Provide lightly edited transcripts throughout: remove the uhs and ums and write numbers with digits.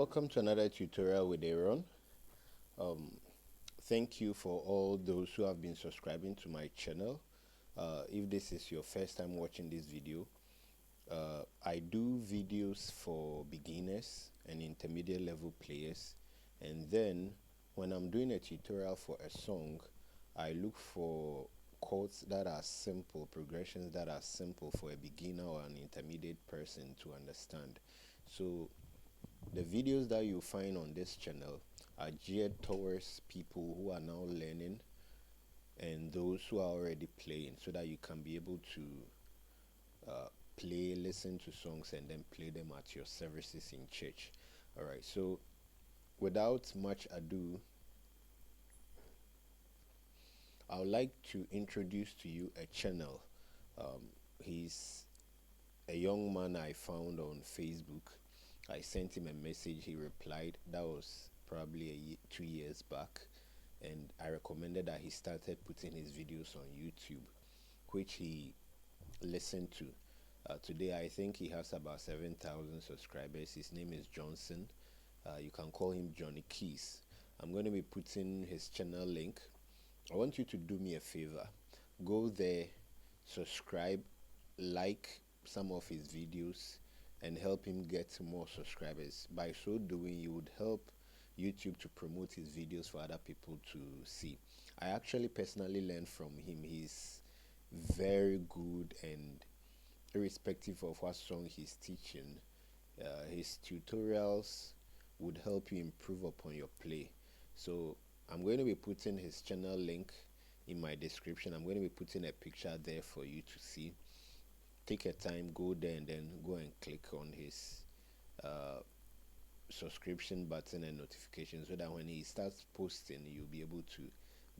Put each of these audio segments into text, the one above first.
welcome to another tutorial with Aaron. Um, Thank you for all those who have been subscribing to my channel. If this is your first time watching this video, I do videos for beginners and intermediate level players, and then when I'm doing a tutorial for a song, I look for chords that are simple, progressions that are simple for a beginner or an intermediate person to understand. So the videos that you find on this channel are geared towards people who are now learning and those who are already playing, so that you can be able to listen to songs and then play them at your services in church. All right, so without much ado, I would like to introduce to you a channel. He's a young man I found on Facebook. I sent him a message, he replied. That was probably 2 years back, and I recommended that he started putting his videos on YouTube, which he listened to. Today I think he has about 7,000 subscribers. His name is Johnson. You can call him Johnny Keys. I'm going to be putting his channel link. I want you to do me a favor. Go there, subscribe, like some of his videos, and help him get more subscribers. By so doing, you would help YouTube to promote his videos for other people to see. I actually personally learned from him. He's very good, and irrespective of what song he's teaching, his tutorials would help you improve upon your play. So I'm going to be putting his channel link in my description. I'm going to be putting a picture there for you to see. Take your time, go there, and then go and click on his subscription button and notification, so that when he starts posting, you'll be able to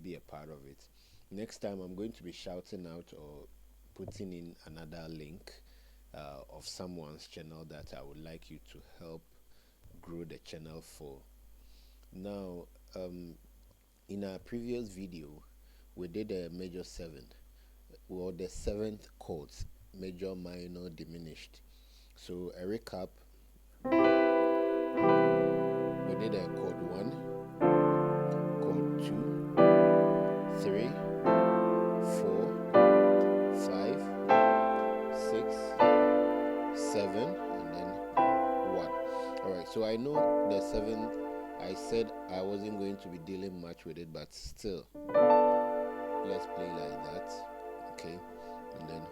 be a part of it. Next time I'm going to be shouting out or putting in another link of someone's channel that I would like you to help grow the channel for. Now, in our previous video, we did a major 7, or the 7th chords: major, minor, diminished. So a recap: we did a chord 1, chord 2, 3, 4, 5, 6, 7, and then 1. Alright, so I know the 7th, I said I wasn't going to be dealing much with it, but still, let's play like that. Okay, and then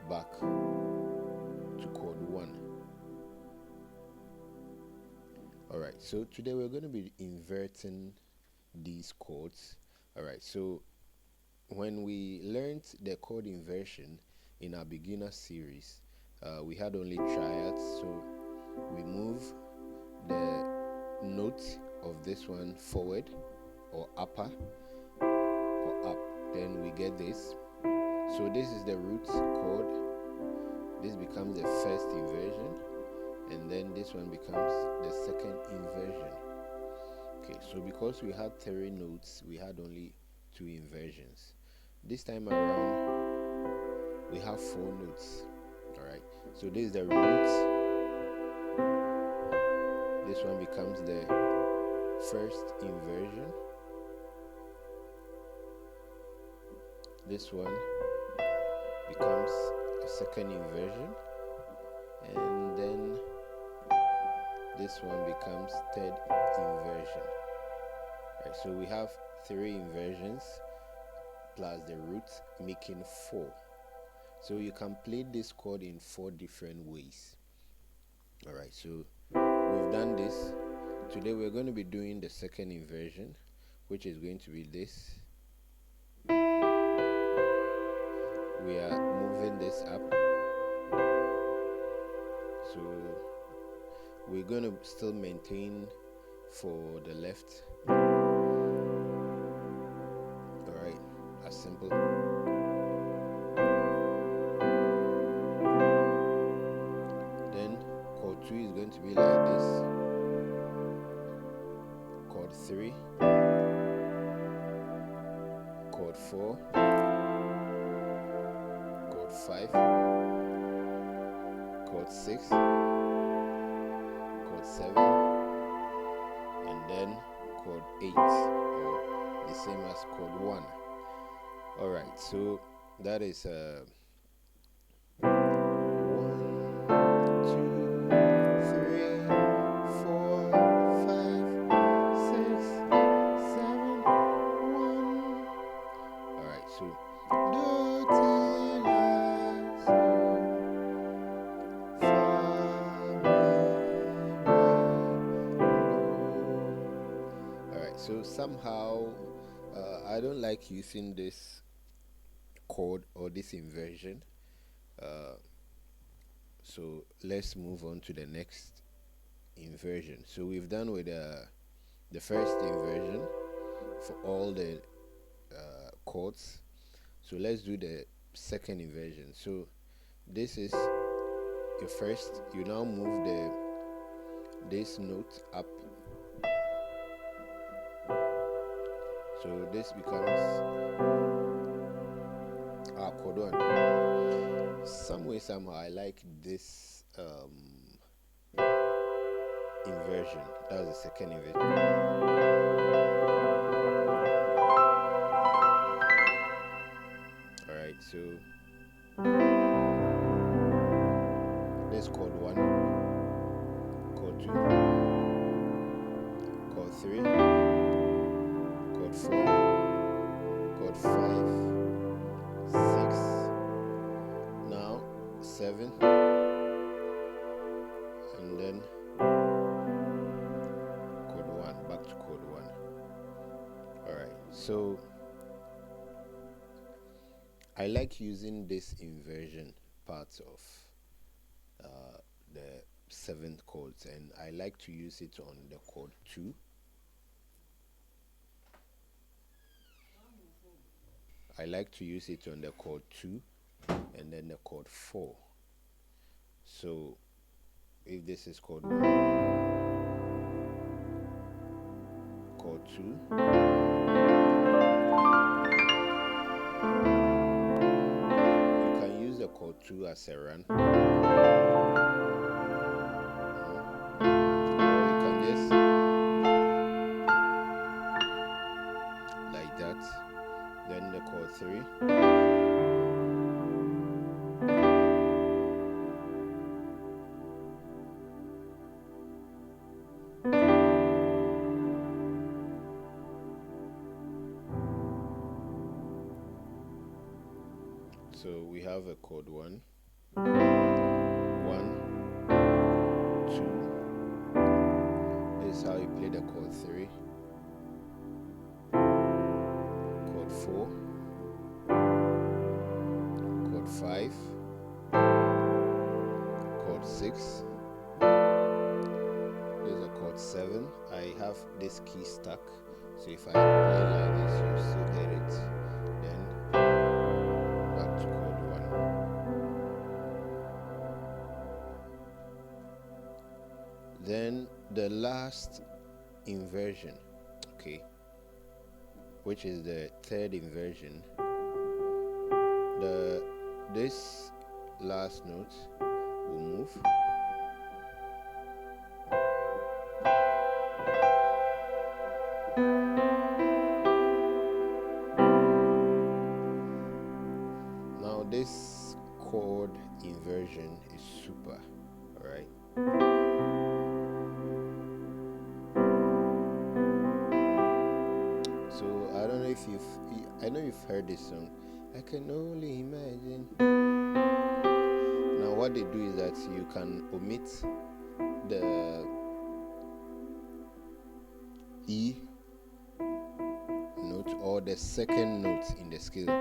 back to chord 1. Alright, so today we're going to be inverting these chords. Alright, so when we learned the chord inversion in our beginner series, we had only triads. So we move the note of this one forward or upper or up, then we get this. So this is the root chord. This becomes the first inversion, and then this one becomes the second inversion. Okay, so because we had 3 notes, we had only 2 inversions. This time around, we have 4 notes. Alright, so this is the root. This one becomes the first inversion. This one becomes a second inversion, and then this one becomes third inversion. Right, so we have 3 inversions plus the root, making 4. So you can play this chord in 4 different ways. Alright, so we've done this. Today we're going to be doing the second inversion, which is going to be this. We are moving this up. So we're going to still maintain for the left. Alright, as simple. Then chord 2 is going to be like this. Chord 3, chord 4, chord 5, chord 6, 7, and then chord 8, or the same as chord 1. Alright, so that is 1, 2, 3, 4, 5, 6, 7, 1. Alright, so do till I so fa mi re do. Alright, so somehow I don't like using this chord or this inversion. So let's move on to the next inversion. So we've done with the first inversion for all the chords. So let's do the second inversion. So this is your first. You now move this note up. So this becomes our chord 1. Some way, somehow, I like this inversion. That was the second inversion. Alright, so this chord 1, chord 2, chord 3, chord 4, chord 5, 6, now 7, and then chord 1, back to chord 1. Alright, so I like using this inversion parts of the 7th chords, and I like to use it on the chord 2. I like to use it on the chord 2 and then the chord 4. So if this is chord 1, chord 2, you can use the chord 2 as a run, or you can just like that, then the chord 3, so we have a chord 1, 1, 2. This is how you play the chord 3, chord 4, chord 5, chord 6. This is a chord 7. I have this key stuck, so if I play like this, you still get it. Then back to chord 1. Then the last inversion, okay, which is the third inversion. This last note will move. Now this chord inversion is super, all right? So I don't know if I know you've heard this song, I can only imagine. Now what they do is that you can omit the E note or the second note in the scale,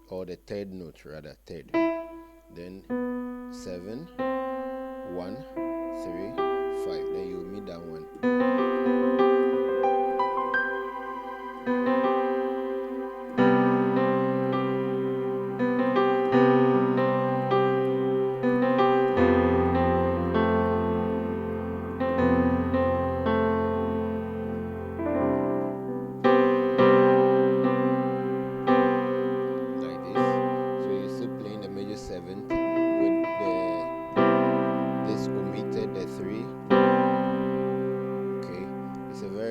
or the third note rather, third. Then 7, 1, 3, 5. Then you omit that one. Seventh with this omitted the 3.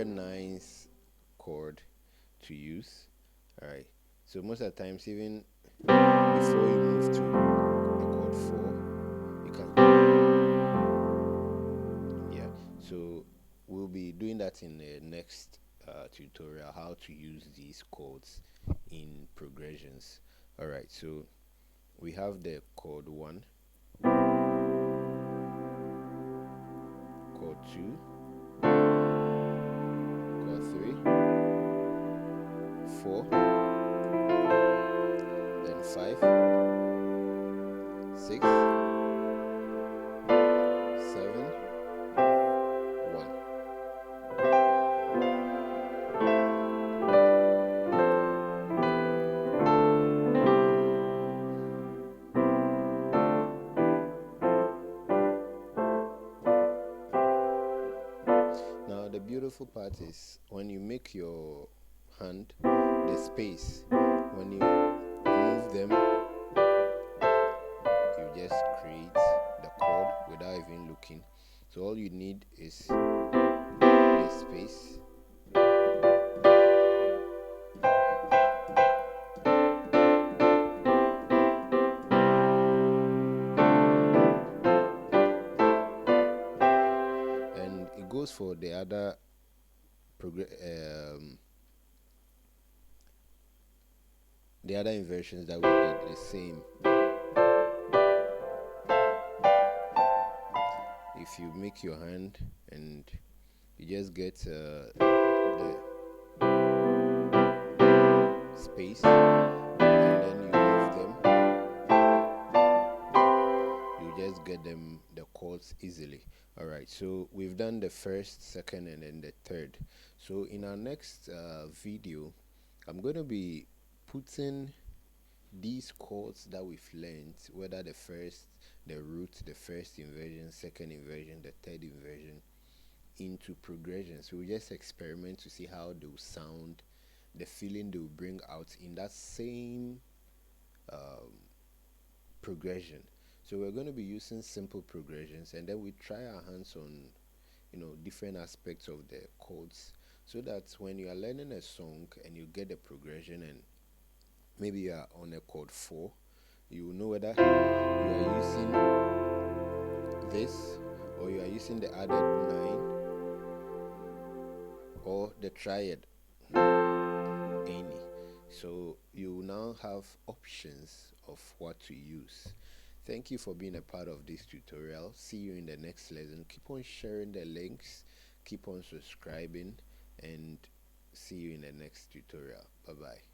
very nice chord to use. All right, so most of the times, even before you move to the chord 4, you can, yeah. So we'll be doing that in the next tutorial, how to use these chords in progressions. All right, so we have the chord 1, chord 2, chord 3, 4, then 5, 6, 7, 1. Now the beautiful part is when you make your hand, the space, when you move them, you just create the chord without even looking. So all you need is the space. And it goes for the other inversions that we did the same. If you make your hand and you just get the space and then you move them, you just get them the chords easily. All right, so we've done the first, second, and then the third. So in our next video, I'm going to be putting these chords that we've learned, whether the root, the first inversion, second inversion, the third inversion, into progressions. We'll just experiment to see how they'll sound, the feeling they'll bring out in that same progression. So we're going to be using simple progressions, and then we try our hands on different aspects of the chords, so that when you are learning a song and you get the progression and maybe you are on a chord 4, you will know whether you are using this or you are using the added 9 or the triad any. So you now have options of what to use. Thank you for being a part of this tutorial. See you in the next lesson. Keep on sharing the links, keep on subscribing, and see you in the next tutorial. Bye bye.